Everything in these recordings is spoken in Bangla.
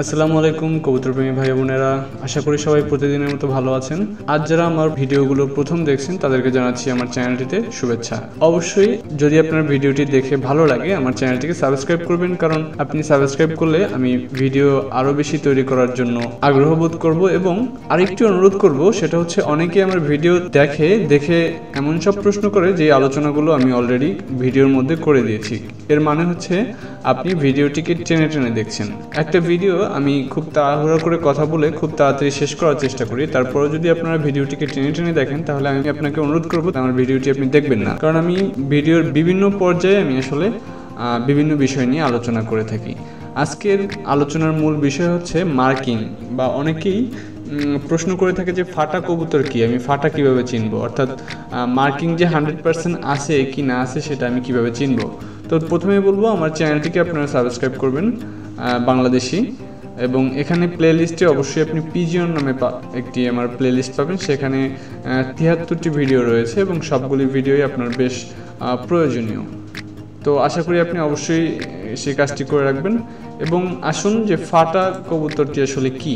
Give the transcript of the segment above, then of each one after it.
আসসালামু আলাইকুম কবুতর প্রেমী ভাই বোনেরা, আশা করি সবাই প্রতিদিনের মতো ভালো আছেন। আজ যারা আমার ভিডিওগুলো প্রথম দেখছেন তাদেরকে জানাচ্ছি আমার চ্যানেলটিতে শুভেচ্ছা। অবশ্যই যদি আপনার ভিডিওটি দেখে ভালো লাগে আমার চ্যানেলটিকে সাবস্ক্রাইব করবেন, কারণ আপনি সাবস্ক্রাইব করলে আমি ভিডিও আরও বেশি তৈরি করার জন্য আগ্রহ বোধ করব। এবং আরেকটি অনুরোধ করব, সেটা হচ্ছে অনেকে আমার ভিডিও দেখে এমন সব প্রশ্ন করে যে আলোচনাগুলো আমি অলরেডি ভিডিওর মধ্যে করে দিয়েছি। এর মানে হচ্ছে আপনি ভিডিওটিকে টেনে টেনে দেখছেন। একটা ভিডিও আমি খুব তাড়াহুড়ো করে কথা বলে খুব তাড়াতাড়ি শেষ করার চেষ্টা করি, তারপরেও যদি আপনারা ভিডিওটিকে টেনে টেনে দেখেন তাহলে আমি আপনাকে অনুরোধ করবো আমার ভিডিওটি আপনি দেখবেন না, কারণ আমি ভিডিওর বিভিন্ন পর্যায়ে আমি আসলে বিভিন্ন বিষয় নিয়ে আলোচনা করে থাকি। আজকের আলোচনার মূল বিষয় হচ্ছে মার্কিং, বা অনেকেই প্রশ্ন করে থাকে যে ফাটা কবুতর কি, আমি ফাটা কিভাবে চিনবো, অর্থাৎ মার্কিং যে 100% আছে কি না আছে সেটা আমি কিভাবে চিনবো। তো প্রথমে বলবো আমার চ্যানেলটিকে আপনারা সাবস্ক্রাইব করবেন বাংলাদেশি, এবং এখানে প্লে লিস্টে অবশ্যই আপনি পিজিয়ন নামে একটি আমার প্লে লিস্ট পাবেন। সেখানে 73টি ভিডিও রয়েছে এবং সবগুলি ভিডিওই আপনার বেশ প্রয়োজনীয়। তো আশা করি আপনি অবশ্যই সেই কাজটি করে রাখবেন। এবং আসুন যে ফাটা কবুতরটি আসলে কি।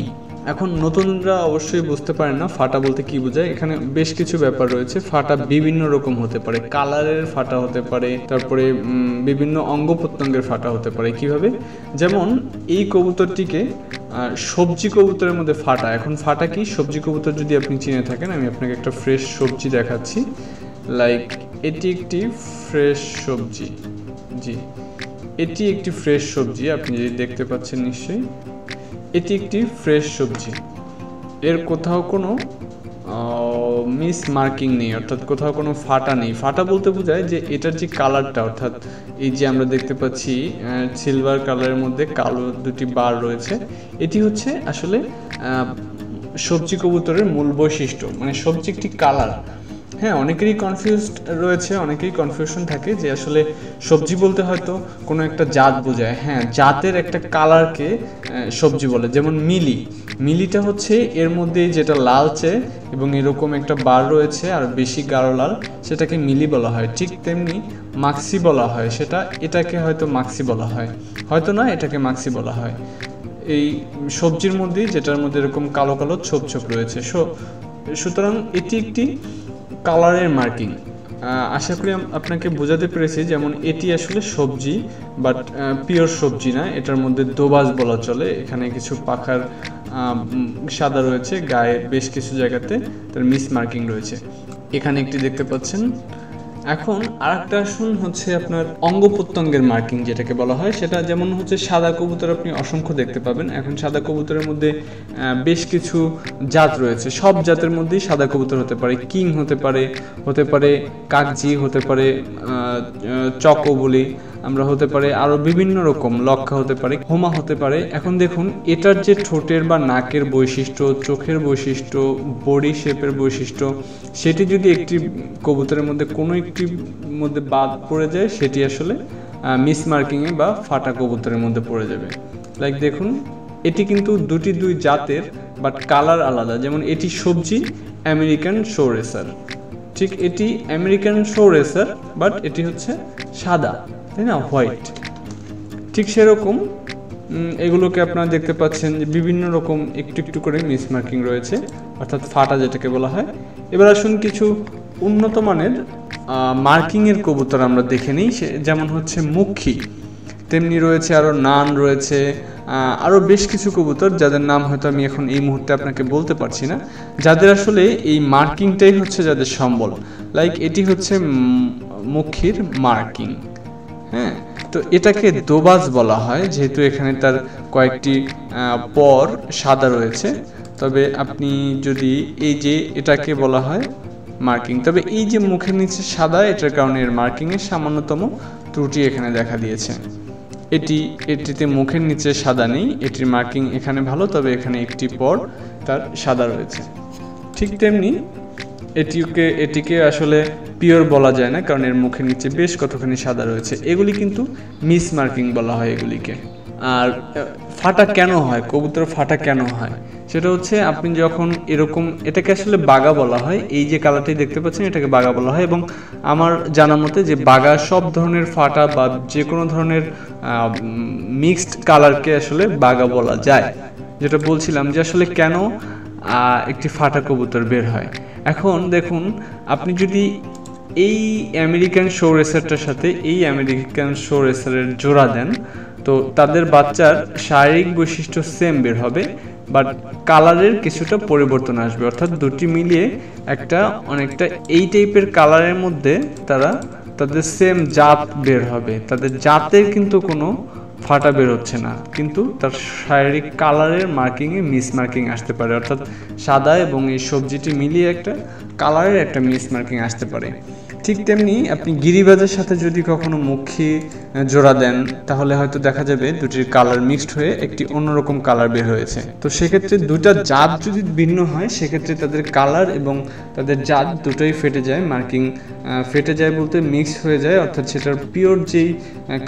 এখন নতুনরা অবশ্যই বুঝতে পারেন না ফাটা বলতে কি বোঝায়। এখানে বেশ কিছু ব্যাপার রয়েছে। ফাটা বিভিন্ন রকম হতে পারে, কালারের ফাটা হতে পারে, তারপরে বিভিন্ন অঙ্গ প্রত্যঙ্গের ফাটা হতে পারে। কিভাবে? যেমন এই কবুতরটিকে সবজি কবুতরের মধ্যে ফাটা। এখন ফাটা কি, সবজি কবুতর যদি আপনি চিনে থাকেন, আমি আপনাকে একটা ফ্রেশ সবজি দেখাচ্ছি। লাইক এটি একটি ফ্রেশ সবজি, জি এটি একটি ফ্রেশ সবজি, আপনি যদি দেখতে পাচ্ছেন নিশ্চয়ই এটি একটি ফ্রেশ সবজি। এর কোথাও কোনো মিস মার্কিং নেই, অর্থাৎ কোথাও কোনো ফাটা নেই। ফাটা বলতে বোঝায় যে এটার যে কালারটা, অর্থাৎ এই যে আমরা দেখতে পাচ্ছি সিলভার কালারের মধ্যে কালো দুটি বার রয়েছে, এটি হচ্ছে আসলে সবজি কবুতরের মূল বৈশিষ্ট্য। মানে সবজি একটি কালার। হ্যাঁ, অনেকেরই কনফিউজড রয়েছে, অনেকেরই কনফিউশন থাকে যে আসলে সবজি বলতে হয়তো কোনো একটা জাত বোঝায়। হ্যাঁ, জাতের একটা কালারকে সবজি বলে। যেমন মিলিটা হচ্ছে এর মধ্যে যেটা লালচে এবং এরকম একটা বার রয়েছে আর বেশি গাঢ় লাল, সেটাকে মিলি বলা হয়। ঠিক তেমনি মাক্সি বলা হয়, এটাকে হয়তো মাক্সি বলা হয়, হয়তো না, এটাকে মাক্সি বলা হয়। এই সবজির মধ্যেই যেটার মধ্যে এরকম কালো কালো ছোপ ছোপ রয়েছে। সুতরাং এটি একটি কালারের মার্কিং। আশা করি আপনাকে বোঝাতে পেরেছি। যেমন এটি আসলে সবজি, বাট পিওর সবজি না, এটার মধ্যে দোবাজ বলা চলে। এখানে কিছু পাখার সাদা রয়েছে, গায়ে বেশ কিছু জায়গাতে তার মিস মার্কিং রয়েছে। এখানে একটি দেখতে পাচ্ছেন। এখন আরেকটা আসুন হচ্ছে আপনার অঙ্গ প্রত্যঙ্গের মার্কিং যেটাকে বলা হয়, সেটা যেমন হচ্ছে সাদা কবুতর আপনি অসংখ্য দেখতে পাবেন। এখন সাদা কবুতরের মধ্যে বেশ কিছু জাত রয়েছে। সব জাতের মধ্যেই সাদা কবুতর হতে পারে, কিং হতে পারে কাকজি হতে পারে, চকো বলি আমরা, হতে পারে আরো বিভিন্ন রকম, লক্ষা হতে পারে, হোমা হতে পারে। এখন দেখুন এটার যে ঠোঁটের বা নাকের বৈশিষ্ট্য, চোখের বৈশিষ্ট্য, বডি শেপের বৈশিষ্ট্য, সেটি যদি একটি কবুতরের মধ্যে কোনো একটি মধ্যে বাদ পড়ে যায়, সেটি আসলে মিস মার্কিংয়ে বা ফাটা কবুতরের মধ্যে পড়ে যাবে। লাইক দেখুন এটি কিন্তু দুই জাতের, বাট কালার আলাদা। যেমন এটি সবজি আমেরিকান শো রেসার, ঠিক এটি আমেরিকান শো রেসার, বাট এটি হচ্ছে সাদা, তাই না, হোয়াইট। ঠিক সেরকম এগুলোকে আপনারা দেখতে পাচ্ছেন যে বিভিন্ন রকম একটু একটু করে মিস মার্কিং রয়েছে, অর্থাৎ ফাটা যেটাকে বলা হয়। এবার আসুন কিছু উন্নত মানের মার্কিংয়ের কবুতর আমরা দেখে নিই। যেমন হচ্ছে মুখী, তেমনি রয়েছে আরও নান রয়েছে, আরও বেশ কিছু কবুতর যাদের নাম হয়তো আমি এখন এই মুহূর্তে আপনাকে বলতে পারছি না, যাদের আসলে এই মার্কিংটাই হচ্ছে যাদের সম্বল। লাইক এটি হচ্ছে মুখীর মার্কিং। হ্যাঁ, তো এটাকে দোবাজ বলা হয়, যেহেতু এখানে তার কয়েকটি পর সাদা রয়েছে। তবে আপনি যদি এই যে এটাকে বলা হয় মার্কিং, তবে এই যে মুখের নিচে সাদা, এটার কারণে এর মার্কিংয়ের সামান্যতম ত্রুটি এখানে দেখা দিয়েছে। এটিতে মুখের নিচে সাদা নেই, এটির মার্কিং এখানে ভালো, তবে এখানে একটি পর তার সাদা রয়েছে। ঠিক তেমনি এটিকে আসলে পিওর বলা যায় না, কারণ এর মুখের নিচে বেশ কতখানি সাদা রয়েছে। এগুলি কিন্তু মিস মার্কিং বলা হয় এগুলিকে। আর ফাটা কেন হয়, কবুতর ফাটা কেন হয় সেটা হচ্ছে আপনি যখন এরকম, এটাকে আসলে বাগা বলা হয়, এই যে কালারটি দেখতে পাচ্ছেন এটাকে বাগা বলা হয়। এবং আমার জানা মতে যে বাগা সব ধরনের ফাটা বা যে কোনো ধরনের মিক্সড কালারকে আসলে বাগা বলা যায়। যেটা বলছিলাম যে আসলে কেন একটি ফাটা কবুতর বের হয়। এখন দেখুন, আপনি যদি এই আমেরিকান শো রেসারটার সাথে এই আমেরিকান শো রেসারের জোড়া দেন, তো তাদের বাচ্চার শারীরিক বৈশিষ্ট্য সেম বের হবে, বাট কালারের কিছুটা পরিবর্তন আসবে। অর্থাৎ দুটি মিলিয়ে একটা অনেকটা এই টাইপের কালারের মধ্যে তাদের সেম জাত বের হবে। তাদের জাতের কিন্তু কোনো ফাটা বের হচ্ছে না, কিন্তু তার শারীরিক কালারের মার্কিংয়ে মিস মার্কিং আসতে পারে। অর্থাৎ সাদা এবং এই সবজিটি মিলিয়ে একটা কালারের একটা মিস মার্কিং আসতে পারে। ঠিক তেমনি আপনি গিরিবাজের সাথে যদি কখনো মুখী জোড়া দেন, তাহলে হয়তো দেখা যাবে দুটির কালার মিক্সড হয়ে একটি অন্যরকম কালার বের হয়েছে। তো সেক্ষেত্রে দুটা জাত যদি ভিন্ন হয়, সেক্ষেত্রে তাদের কালার এবং তাদের জাত দুটোই ফেটে যায়। মার্কিং ফেটে যায় বলতে মিক্স হয়ে যায়, অর্থাৎ সেটার পিওর যেই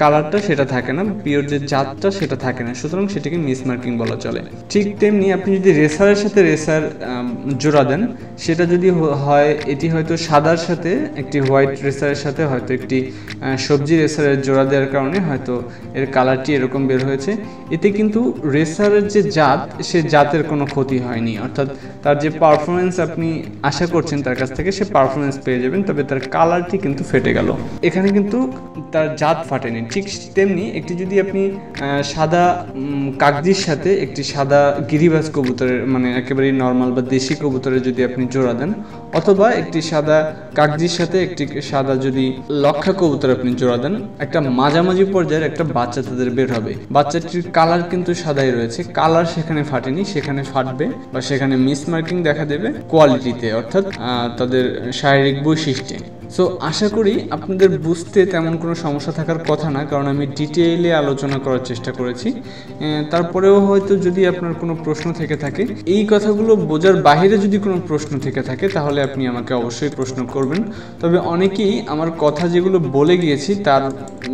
কালারটা সেটা থাকে না, পিওর যে জাতটা সেটা থাকে না, সুতরাং সেটাকে মিস মার্কিং বলা চলে। ঠিক তেমনি আপনি যদি রেসারের সাথে রেসার জোড়া দেন, সেটা যদি হয়, এটি হয়তো সাদার সাথে একটি হোয়াইট রেসারের সাথে হয়তো একটি সবজি রেসারের জোড়া দেওয়ার কারণে হয়তো এর কালারটি এরকম বের হয়েছে। এতে কিন্তু রেসারের যে জাত, সে জাতের কোনো ক্ষতি হয়নি, অর্থাৎ তার যে পারফরমেন্স আপনি আশা করছেন তার কাছ থেকে, সে পারফরমেন্স পেয়ে যাবেন, তবে তার কালারটি কিন্তু ফেটে গেল। এখানে কিন্তু তার জাত ফাটেনি। ঠিক তেমনি একটি যদি আপনি সাদা কাগজির সাথে একটি সাদা গিরিবাজ কবুতরের, মানে একেবারেই নর্মাল বা দেশি কবুতরের যদি আপনি জোড়া দেন, অথবা একটি সাদা কাগজির সাথে একটি সাদা যদি লক্ষা কবুতর আপনি জোড়া দেন, একটা মাঝামাঝি পর্যায়ের একটা বাচ্চা তাদের বের হবে। বাচ্চাটির কালার কিন্তু সাদাই রয়েছে, কালার সেখানে ফাটেনি, সেখানে ফাটবে বা সেখানে মিস মার্কিং দেখা দেবে কোয়ালিটিতে, অর্থাৎ তাদের শারীরিক বৈশিষ্ট্যে। সো আশা করি আপনাদের বুঝতে তেমন কোনো সমস্যা থাকার কথা না, কারণ আমি ডিটেইলে আলোচনা করার চেষ্টা করেছি। তারপরেও হয়তো যদি আপনার কোনো প্রশ্ন থেকে থাকে, এই কথাগুলো বোঝার বাইরে যদি কোনো প্রশ্ন থেকে থাকে, তাহলে আপনি আমাকে অবশ্যই প্রশ্ন করবেন। তবে অনেকেই আমার কথা যেগুলো বলে গিয়েছি তার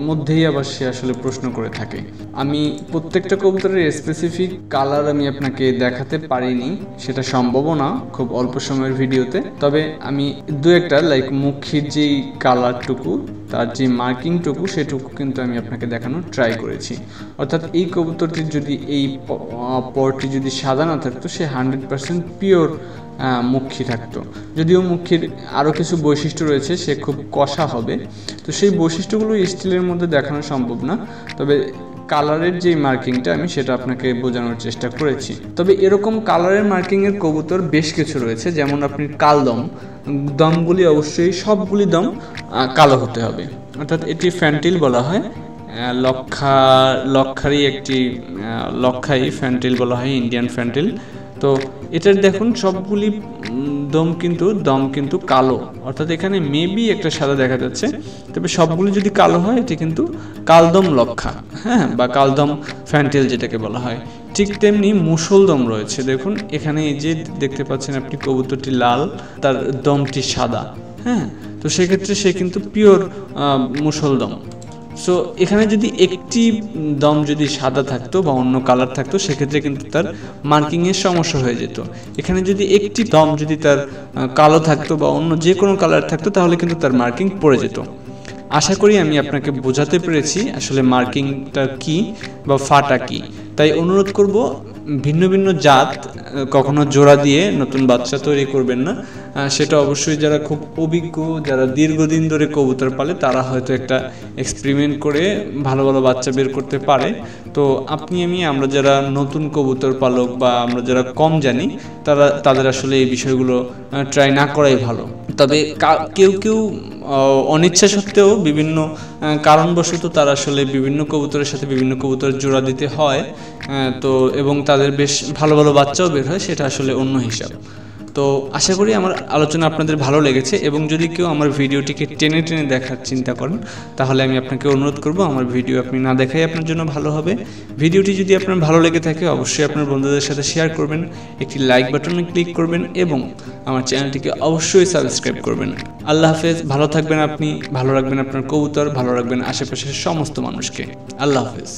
মধ্যেই আবার সে আসলে প্রশ্ন করে থাকে। আমি প্রত্যেকটা কবুতরের স্পেসিফিক কালার আমি আপনাকে দেখাতে পারিনি, সেটা সম্ভবও না খুব অল্প সময়ের ভিডিওতে। তবে আমি দু একটা লাইক মুখের যেই কালারটুকু, তার যে মার্কিংটুকু, সেটুকু কিন্তু আমি আপনাকে দেখানোর ট্রাই করেছি। অর্থাৎ এই কবুতরটির যদি এই পরটি যদি সাদা না থাকতো, সে 100% পিওর মুখী থাকতো। যদিও মুখীর আরও কিছু বৈশিষ্ট্য রয়েছে, সে খুব কষা হবে, তো সেই বৈশিষ্ট্যগুলো স্টিলের মধ্যে দেখানো সম্ভব না। তবে কালারের যে মার্কিংটা আমি সেটা আপনাকে বোঝানোর চেষ্টা করেছি। তবে এরকম কালারের মার্কিংয়ের কবুতর বেশ কিছু রয়েছে, যেমন আপনি কালদম, দমগুলি অবশ্যই সবগুলি দম কালো হতে হবে, অর্থাৎ এটি ফ্যান্টিল বলা হয়। লক্ষারই একটি লক্ষাই ফ্যান্টিল বলা হয়, ইন্ডিয়ান ফ্যান্টিল। তো এটার দেখুন সবগুলি দম কিন্তু কালো, অর্থাৎ এখানে মেবি একটা সাদা দেখা যাচ্ছে, তবে সবগুলো যদি কালো হয় এটি কিন্তু কালদম লক্ষা, হ্যাঁ, বা কালদম ফ্যান্টেল যেটাকে বলা হয়। ঠিক তেমনি মুসলদম রয়েছে, দেখুন এখানে এই যে দেখতে পাচ্ছেন আপনি, কবুতরটি লাল, তার দমটি সাদা, হ্যাঁ, তো সেক্ষেত্রে সে কিন্তু পিওর মুসলদম। সো এখানে যদি একটি দম যদি সাদা থাকতো বা অন্য কালার থাকতো, সেক্ষেত্রে কিন্তু তার মার্কিংয়ের সমস্যা হয়ে যেত। এখানে যদি একটি দম যদি তার কালো থাকতো বা অন্য যে কোনো কালার থাকতো, তাহলে কিন্তু তার মার্কিং পড়ে যেত। আশা করি আমি আপনাকে বোঝাতে পেরেছি আসলে মার্কিংটা কি বা ফাটা কি। তাই অনুরোধ করব, ভিন্ন ভিন্ন জাত কখনো জোড়া দিয়ে নতুন বাচ্চা তৈরি করবেন না। সেটা অবশ্যই যারা খুব অভিজ্ঞ, যারা দীর্ঘদিন ধরে কবুতর পালে, তারা হয়তো একটা এক্সপেরিমেন্ট করে ভালো ভালো বাচ্চা বের করতে পারে। তো আমরা যারা নতুন কবুতর পালক বা আমরা যারা কম জানি, তাদের আসলে এই বিষয়গুলো ট্রাই না করাই ভালো। তবে কেউ অনিচ্ছা সত্ত্বেও বিভিন্ন কারণবশত তারা আসলে বিভিন্ন কবুতরের সাথে বিভিন্ন কবুতরের জোড়া দিতে হয়, তো এবং তাদের বেশ ভালো ভালো বাচ্চাও বের হয়, সেটা আসলে অন্য হিসাব। তো আশা করি আমার আলোচনা আপনাদের ভালো লেগেছে, এবং যদি কেউ আমার ভিডিওটিকে টেনে টেনে দেখার চিন্তা করেন, তাহলে আমি আপনাকে অনুরোধ করব আমার ভিডিও আপনি না দেখাই আপনার জন্য ভালো হবে। ভিডিওটি যদি আপনার ভালো লেগে থাকে, অবশ্যই আপনার বন্ধুদের সাথে শেয়ার করবেন, একটি লাইক বাটনে ক্লিক করবেন এবং আমার চ্যানেলটিকে অবশ্যই সাবস্ক্রাইব করবেন। আল্লাহ হাফেজ, ভালো থাকবেন আপনি, ভালো রাখবেন আপনার কবুতর, ভালো রাখবেন আশেপাশের সমস্ত মানুষকে। আল্লাহ হাফেজ।